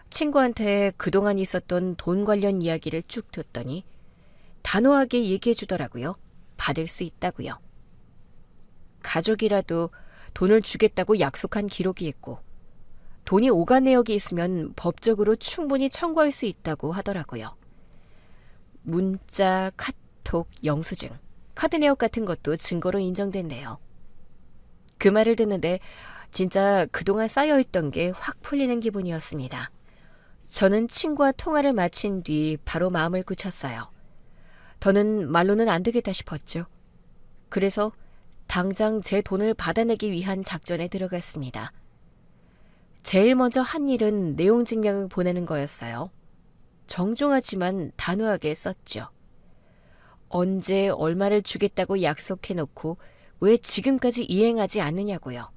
친구한테 그동안 있었던 돈 관련 이야기를 쭉 듣더니 단호하게 얘기해 주더라고요. 받을 수 있다고요. 가족이라도 돈을 주겠다고 약속한 기록이 있고 돈이 오간 내역이 있으면 법적으로 충분히 청구할 수 있다고 하더라고요. 문자, 카톡, 영수증, 카드 내역 같은 것도 증거로 인정된대요. 그 말을 듣는데 진짜 그동안 쌓여있던 게 확 풀리는 기분이었습니다. 저는 친구와 통화를 마친 뒤 바로 마음을 굳혔어요. 더는 말로는 안 되겠다 싶었죠. 그래서 당장 제 돈을 받아내기 위한 작전에 들어갔습니다. 제일 먼저 한 일은 내용 증명을 보내는 거였어요. 정중하지만 단호하게 썼죠. 언제 얼마를 주겠다고 약속해놓고 왜 지금까지 이행하지 않느냐고요.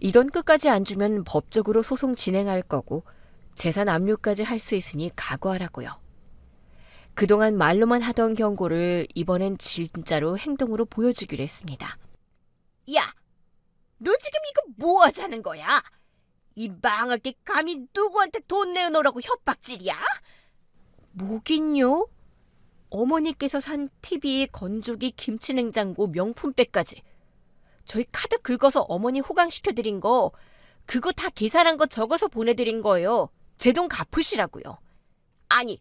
이 돈 끝까지 안 주면 법적으로 소송 진행할 거고 재산 압류까지 할 수 있으니 각오하라고요. 그동안 말로만 하던 경고를 이번엔 진짜로 행동으로 보여주기로 했습니다. 야, 너 지금 이거 뭐 하자는 거야? 이 망하게 감히 누구한테 돈 내놓으라고 협박질이야? 뭐긴요? 어머니께서 산 TV, 건조기, 김치냉장고, 명품백까지 저희 카드 긁어서 어머니 호강시켜드린 거 그거 다 계산한 거 적어서 보내드린 거예요. 제 돈 갚으시라고요. 아니,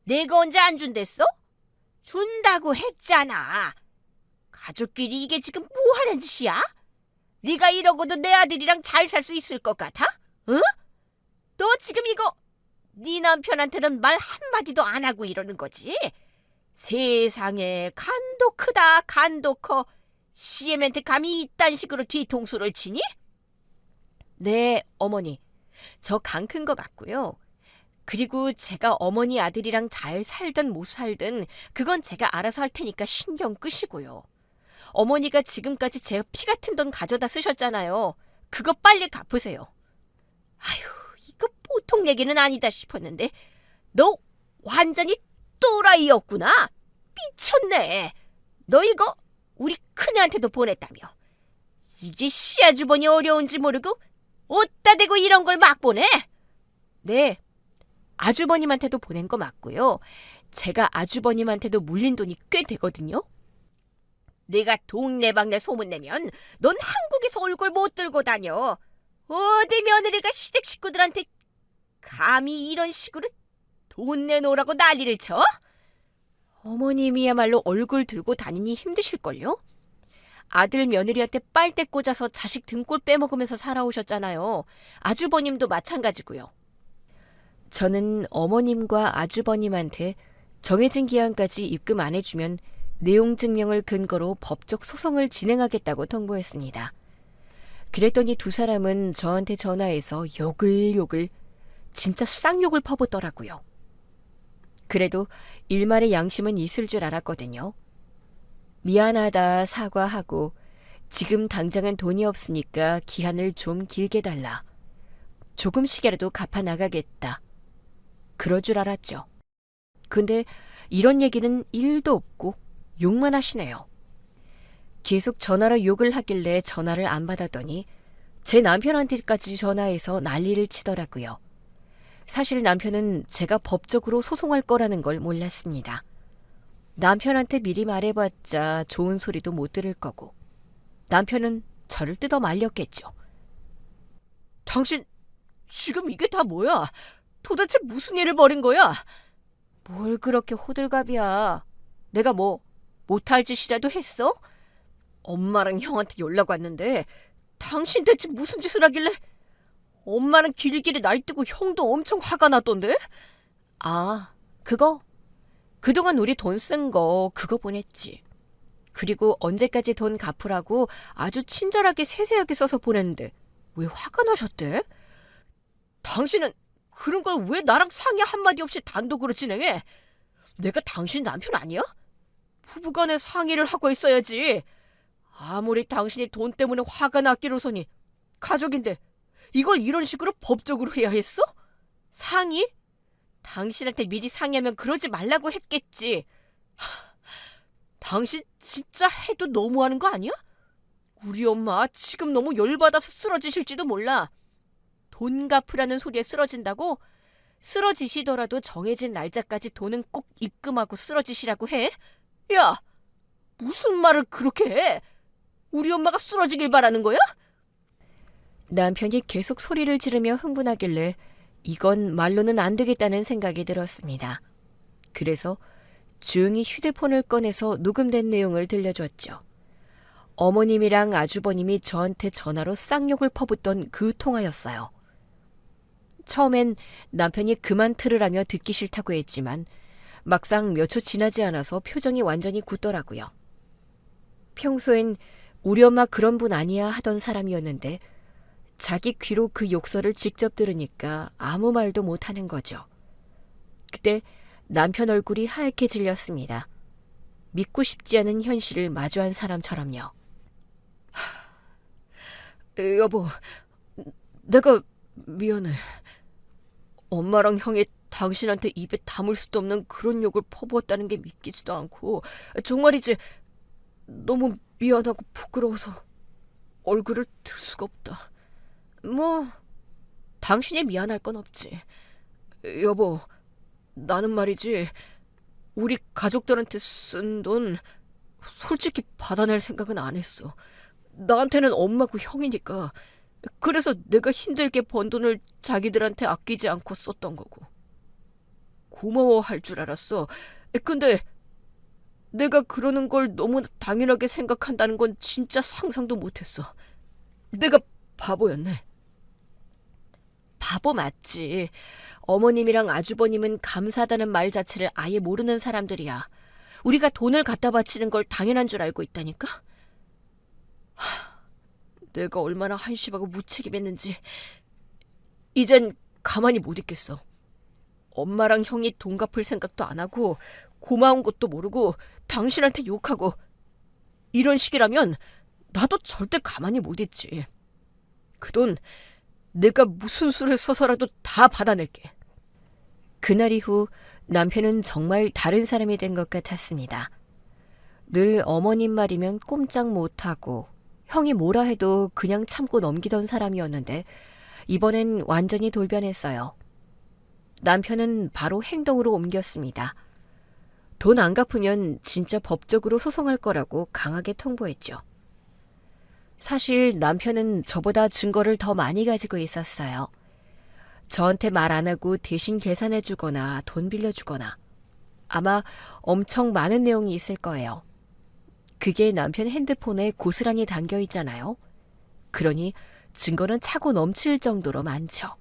내가 언제 안 준댔어? 준다고 했잖아. 가족끼리 이게 지금 뭐 하는 짓이야? 네가 이러고도 내 아들이랑 잘 살 수 있을 것 같아? 응? 너 지금 이거 네 남편한테는 말 한마디도 안 하고 이러는 거지? 세상에 간도 크다 간도 커. CM한테 감히 이딴 식으로 뒤통수를 치니? 네, 어머니. 저 강 큰 거 맞고요. 그리고 제가 어머니 아들이랑 잘 살든 못 살든 그건 제가 알아서 할 테니까 신경 끄시고요. 어머니가 지금까지 제 피 같은 돈 가져다 쓰셨잖아요. 그거 빨리 갚으세요. 아휴, 이거 보통 얘기는 아니다 싶었는데 너 완전히 또라이였구나. 미쳤네. 너 이거 우리 큰애한테도 보냈다며. 이게 시아주번이 어려운지 모르고 어디다 대고 이런 걸 막 보내? 네, 아주버님한테도 보낸 거 맞고요. 제가 아주버님한테도 물린 돈이 꽤 되거든요. 내가 동네방네 소문내면 넌 한국에서 얼굴 못 들고 다녀. 어디 며느리가 시댁 식구들한테 감히 이런 식으로 돈 내놓으라고 난리를 쳐? 어머님이야말로 얼굴 들고 다니니 힘드실걸요? 아들 며느리한테 빨대 꽂아서 자식 등골 빼먹으면서 살아오셨잖아요. 아주버님도 마찬가지고요. 저는 어머님과 아주버님한테 정해진 기한까지 입금 안 해주면 내용 증명을 근거로 법적 소송을 진행하겠다고 통보했습니다. 그랬더니 두 사람은 저한테 전화해서 욕을 진짜 쌍욕을 퍼붓더라고요. 그래도 일말의 양심은 있을 줄 알았거든요. 미안하다 사과하고 지금 당장은 돈이 없으니까 기한을 좀 길게 달라. 조금씩이라도 갚아나가겠다. 그럴 줄 알았죠. 근데 이런 얘기는 1도 없고 욕만 하시네요. 계속 전화로 욕을 하길래 전화를 안 받았더니 제 남편한테까지 전화해서 난리를 치더라고요. 사실 남편은 제가 법적으로 소송할 거라는 걸 몰랐습니다. 남편한테 미리 말해봤자 좋은 소리도 못 들을 거고 남편은 저를 뜯어 말렸겠죠. 당신 지금 이게 다 뭐야? 도대체 무슨 일을 벌인 거야? 뭘 그렇게 호들갑이야. 내가 뭐 못할 짓이라도 했어? 엄마랑 형한테 연락 왔는데 당신 대체 무슨 짓을 하길래 엄마는 길길이 날뛰고 형도 엄청 화가 났던데? 아, 그거 그동안 우리 돈 쓴 거 그거 보냈지. 그리고 언제까지 돈 갚으라고 아주 친절하게 세세하게 써서 보냈는데 왜 화가 나셨대? 당신은 그런 걸 왜 나랑 상의 한마디 없이 단독으로 진행해? 내가 당신 남편 아니야? 부부간에 상의를 하고 있어야지. 아무리 당신이 돈 때문에 화가 났기로서니 가족인데 이걸 이런 식으로 법적으로 해야 했어? 상의? 당신한테 미리 상의하면 그러지 말라고 했겠지. 당신 진짜 해도 너무하는 거 아니야? 우리 엄마 지금 너무 열받아서 쓰러지실지도 몰라. 돈 갚으라는 소리에 쓰러진다고? 쓰러지시더라도 정해진 날짜까지 돈은 꼭 입금하고 쓰러지시라고 해? 야, 무슨 말을 그렇게 해? 우리 엄마가 쓰러지길 바라는 거야? 남편이 계속 소리를 지르며 흥분하길래 이건 말로는 안 되겠다는 생각이 들었습니다. 그래서 조용히 휴대폰을 꺼내서 녹음된 내용을 들려줬죠. 어머님이랑 아주버님이 저한테 전화로 쌍욕을 퍼붓던 그 통화였어요. 처음엔 남편이 그만 틀으라며 듣기 싫다고 했지만 막상 몇 초 지나지 않아서 표정이 완전히 굳더라고요. 평소엔 우리 엄마 그런 분 아니야 하던 사람이었는데 자기 귀로 그 욕설을 직접 들으니까 아무 말도 못하는 거죠. 그때 남편 얼굴이 하얗게 질렸습니다. 믿고 싶지 않은 현실을 마주한 사람처럼요. 여보, 내가 미안해. 엄마랑 형이 당신한테 입에 담을 수도 없는 그런 욕을 퍼부었다는 게 믿기지도 않고 정말이지 너무 미안하고 부끄러워서 얼굴을 들 수가 없다. 뭐 당신이 미안할 건 없지. 여보, 나는 말이지 우리 가족들한테 쓴 돈 솔직히 받아낼 생각은 안 했어. 나한테는 엄마고 형이니까. 그래서 내가 힘들게 번 돈을 자기들한테 아끼지 않고 썼던 거고. 고마워할 줄 알았어. 근데 내가 그러는 걸 너무 당연하게 생각한다는 건 진짜 상상도 못했어. 내가 바보였네. 바보 맞지. 어머님이랑 아주버님은 감사하다는 말 자체를 아예 모르는 사람들이야. 우리가 돈을 갖다 바치는 걸 당연한 줄 알고 있다니까? 내가 얼마나 한심하고 무책임했는지 이젠 가만히 못 있겠어. 엄마랑 형이 돈 갚을 생각도 안 하고 고마운 것도 모르고 당신한테 욕하고 이런 식이라면 나도 절대 가만히 못 있지. 그 돈 내가 무슨 수를 써서라도 다 받아낼게. 그날 이후 남편은 정말 다른 사람이 된 것 같았습니다. 늘 어머님 말이면 꼼짝 못하고 형이 뭐라 해도 그냥 참고 넘기던 사람이었는데 이번엔 완전히 돌변했어요. 남편은 바로 행동으로 옮겼습니다. 돈 안 갚으면 진짜 법적으로 소송할 거라고 강하게 통보했죠. 사실 남편은 저보다 증거를 더 많이 가지고 있었어요. 저한테 말 안 하고 대신 계산해주거나 돈 빌려주거나 아마 엄청 많은 내용이 있을 거예요. 그게 남편 핸드폰에 고스란히 담겨 있잖아요. 그러니 증거는 차고 넘칠 정도로 많죠.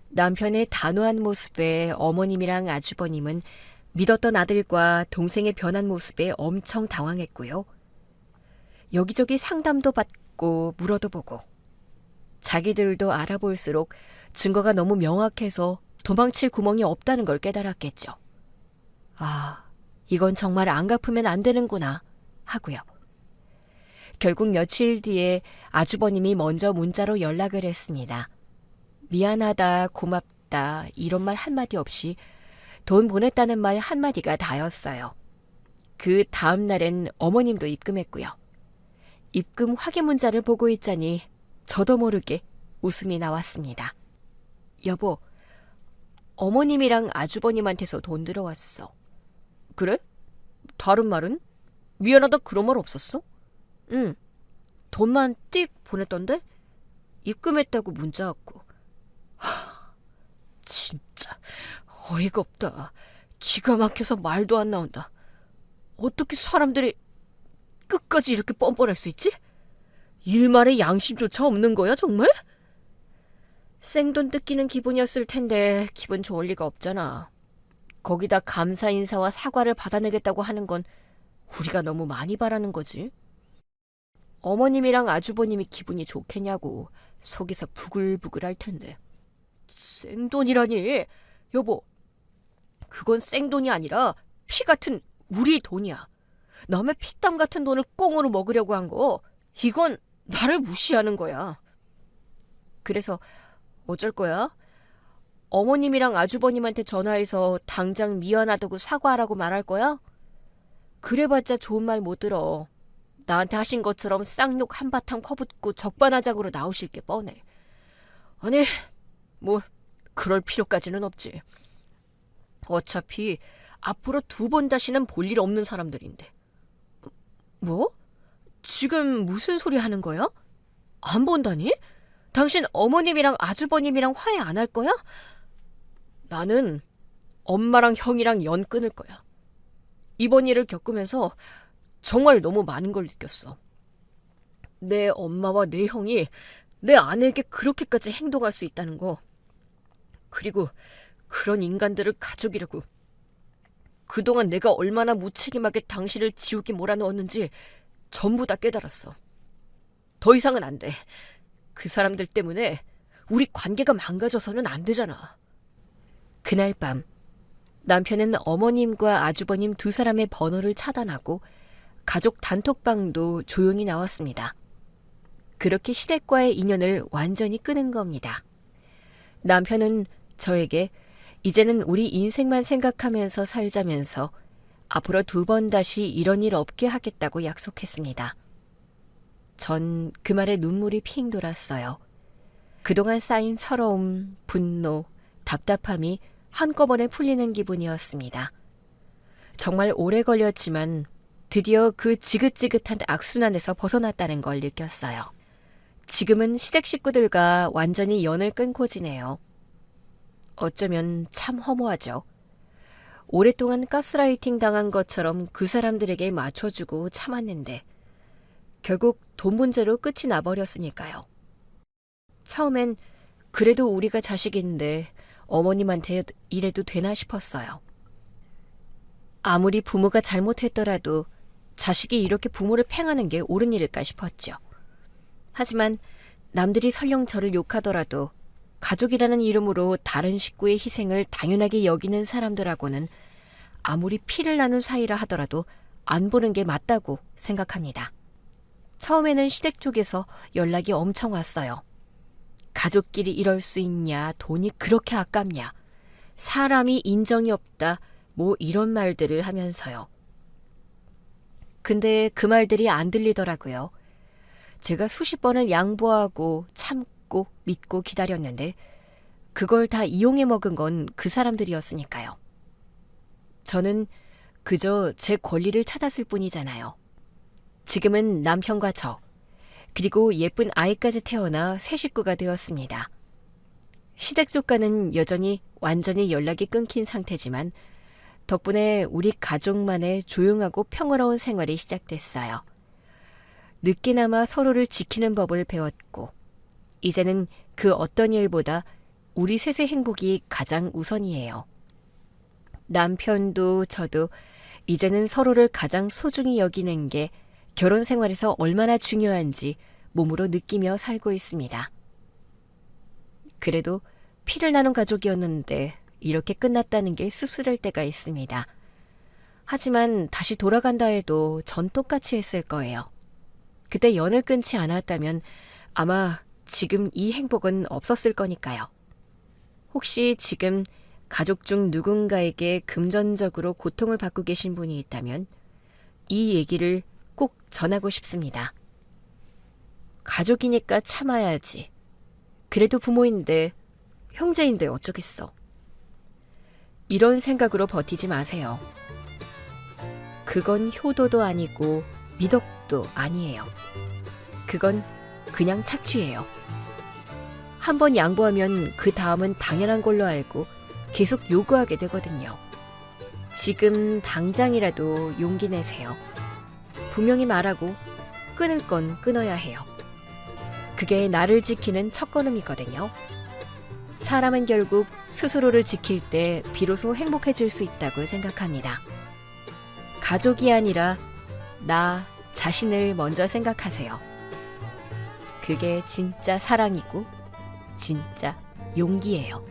남편의 단호한 모습에 어머님이랑 아주버님은 믿었던 아들과 동생의 변한 모습에 엄청 당황했고요. 여기저기 상담도 받고 물어도 보고 자기들도 알아볼수록 증거가 너무 명확해서 도망칠 구멍이 없다는 걸 깨달았겠죠. 아, 이건 정말 안 갚으면 안 되는구나 하고요. 결국 며칠 뒤에 아주버님이 먼저 문자로 연락을 했습니다. 미안하다, 고맙다 이런 말 한마디 없이 돈 보냈다는 말 한마디가 다였어요. 그 다음 날엔 어머님도 입금했고요. 입금 확인 문자를 보고 있자니 저도 모르게 웃음이 나왔습니다. 여보, 어머님이랑 아주버님한테서 돈 들어왔어. 그래? 다른 말은? 미안하다 그런 말 없었어? 응. 돈만 띡 보냈던데? 입금했다고 문자 왔고. 진짜 어이가 없다. 기가 막혀서 말도 안 나온다. 어떻게 사람들이 끝까지 이렇게 뻔뻔할 수 있지? 일말의 양심조차 없는 거야 정말? 생돈 뜯기는 기분이었을 텐데 기분 좋을 리가 없잖아. 거기다 감사 인사와 사과를 받아내겠다고 하는 건 우리가 너무 많이 바라는 거지. 어머님이랑 아주버님이 기분이 좋겠냐고 속에서 부글부글 할 텐데. 생돈이라니. 여보, 그건 생돈이 아니라 피 같은 우리 돈이야. 남의 피땀 같은 돈을 꽁으로 먹으려고 한 거, 이건 나를 무시하는 거야. 그래서 어쩔 거야? 어머님이랑 아주버님한테 전화해서 당장 미안하다고 사과하라고 말할 거야? 그래봤자 좋은 말 못 들어. 나한테 하신 것처럼 쌍욕 한바탕 퍼붓고 적반하장으로 나오실 게 뻔해. 아니, 뭐 그럴 필요까지는 없지. 어차피 앞으로 2번 다시는 볼 일 없는 사람들인데. 뭐? 지금 무슨 소리 하는 거야? 안 본다니? 당신 어머님이랑 아주버님이랑 화해 안 할 거야? 나는 엄마랑 형이랑 연 끊을 거야. 이번 일을 겪으면서 정말 너무 많은 걸 느꼈어. 내 엄마와 내 형이 내 아내에게 그렇게까지 행동할 수 있다는 거. 그리고 그런 인간들을 가족이라고. 그동안 내가 얼마나 무책임하게 당신을 지옥에 몰아넣었는지 전부 다 깨달았어. 더 이상은 안 돼. 그 사람들 때문에 우리 관계가 망가져서는 안 되잖아. 그날 밤 남편은 어머님과 아주버님 2사람의 번호를 차단하고 가족 단톡방도 조용히 나왔습니다. 그렇게 시댁과의 인연을 완전히 끊은 겁니다. 남편은 저에게 이제는 우리 인생만 생각하면서 살자면서 앞으로 2번 다시 이런 일 없게 하겠다고 약속했습니다. 전 그 말에 눈물이 핑 돌았어요. 그동안 쌓인 서러움, 분노, 답답함이 한꺼번에 풀리는 기분이었습니다. 정말 오래 걸렸지만 드디어 그 지긋지긋한 악순환에서 벗어났다는 걸 느꼈어요. 지금은 시댁 식구들과 완전히 연을 끊고 지내요. 어쩌면 참 허무하죠. 오랫동안 가스라이팅 당한 것처럼 그 사람들에게 맞춰주고 참았는데 결국 돈 문제로 끝이 나버렸으니까요. 처음엔 그래도 우리가 자식인데 어머님한테 이래도 되나 싶었어요. 아무리 부모가 잘못했더라도 자식이 이렇게 부모를 팽하는 게 옳은 일일까 싶었죠. 하지만 남들이 설령 저를 욕하더라도 가족이라는 이름으로 다른 식구의 희생을 당연하게 여기는 사람들하고는 아무리 피를 나눈 사이라 하더라도 안 보는 게 맞다고 생각합니다. 처음에는 시댁 쪽에서 연락이 엄청 왔어요. 가족끼리 이럴 수 있냐, 돈이 그렇게 아깝냐, 사람이 인정이 없다, 뭐 이런 말들을 하면서요. 근데 그 말들이 안 들리더라고요. 제가 수십 번을 양보하고 참고 믿고 기다렸는데 그걸 다 이용해 먹은 건 그 사람들이었으니까요. 저는 그저 제 권리를 찾았을 뿐이잖아요. 지금은 남편과 저, 그리고 예쁜 아이까지 태어나 새 식구가 되었습니다. 시댁 쪽과는 여전히 완전히 연락이 끊긴 상태지만 덕분에 우리 가족만의 조용하고 평화로운 생활이 시작됐어요. 늦게나마 서로를 지키는 법을 배웠고 이제는 그 어떤 일보다 우리 셋의 행복이 가장 우선이에요. 남편도 저도 이제는 서로를 가장 소중히 여기는 게 결혼 생활에서 얼마나 중요한지 몸으로 느끼며 살고 있습니다. 그래도 피를 나눈 가족이었는데 이렇게 끝났다는 게 씁쓸할 때가 있습니다. 하지만 다시 돌아간다 해도 전 똑같이 했을 거예요. 그때 연을 끊지 않았다면 아마 지금 이 행복은 없었을 거니까요. 혹시 지금 가족 중 누군가에게 금전적으로 고통을 받고 계신 분이 있다면 이 얘기를 꼭 전하고 싶습니다. 가족이니까 참아야지. 그래도 부모인데, 형제인데 어쩌겠어. 이런 생각으로 버티지 마세요. 그건 효도도 아니고 미덕도 아니에요. 그건 그냥 착취예요. 한번 양보하면 그 다음은 당연한 걸로 알고 계속 요구하게 되거든요. 지금 당장이라도 용기 내세요. 분명히 말하고 끊을 건 끊어야 해요. 그게 나를 지키는 첫걸음이거든요. 사람은 결국 스스로를 지킬 때 비로소 행복해질 수 있다고 생각합니다. 가족이 아니라 나 자신을 먼저 생각하세요. 그게 진짜 사랑이고 진짜 용기예요.